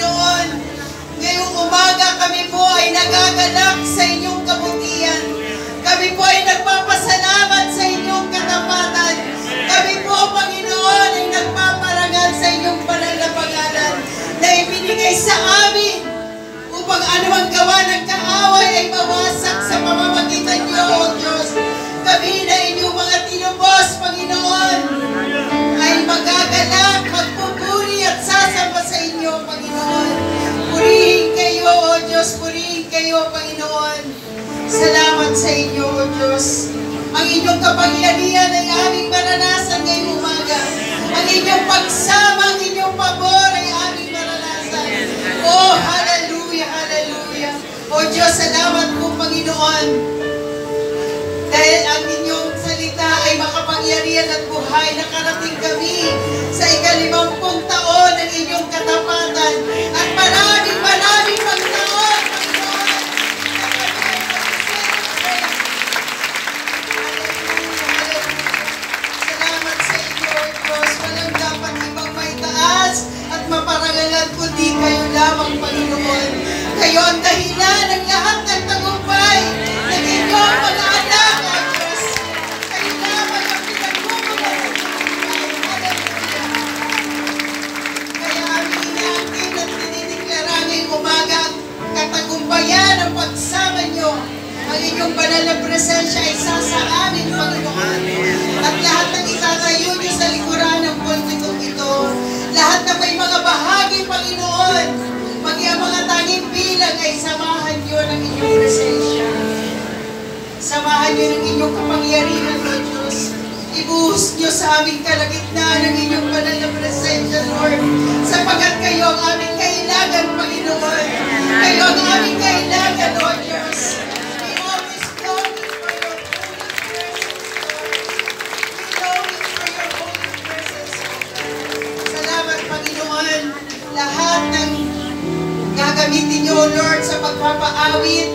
Panginoon. Ngayong umaga kami po ay nagagalak sa inyong kabutihan. Kami po ay nagpapasalamat sa inyong katapatan. Kami po, Panginoon, ay nagpaparangal sa inyong banal na pangalan na ibinigay sa amin upang anumang gawa ng kaaway ay mawasak sa pamamagitan niyo, O Diyos. Kami na inyong mga tinubos, Panginoon, ay magagalak, magpupuri at sasamba sa inyo, Panginoon. Purihin kayo, O Diyos, purihin kayo, Panginoon. Salamat sa inyo, O Diyos. Ang inyong kapangyarihan ay aming maranasan ngayong umaga. Ang inyong pagsama, ang inyong pabor ay aming maranasan. Oh, hallelujah, hallelujah. O Diyos, salamat po, Panginoon. Dahil ang inyong salita ay makapangyarihan at buhay, nakarating kami sa 50 taon ng inyong katapatan. At maraming pang taon, Panginoon. Salamat sa inyo, Diyos. Walang dapat ibang may taas at maparangalan kundi kayo lamang, Panginoon. Kayo ang dahilan ng lahat ng tagumpay ng inyong mga anak, O Diyos. Kayo lamang ang pinagmumulong. Hallelujah. Kaya aming inaangkin at dinideklara ngayong umaga ang katagumpayan ng pagsama nyo. Ang inyong banal na presensya ay sa amin, Panginoon. At lahat ng itatayo nyo sa likuran ng pulpitong ito, lahat na may mga bahagi, Panginoon, pati ang mga tanging bilang ay samahan nyo ng inyong presensya. Samahan nyo ng inyong kapangyarihan, O Diyos. Ibuhos nyo sa aming kalagitnaan ng inyong banal na presensya, Lord. Sapagat kayo ang aming kailangan, Panginoon. Kayo ang aming kailangan, O Diyos. We always longing for your holy presence, Lord. We longing for your holy presence, Lord. Salamat, Panginoon. Lahat ng gagamitin nyo, Lord, sa pagpapaawit,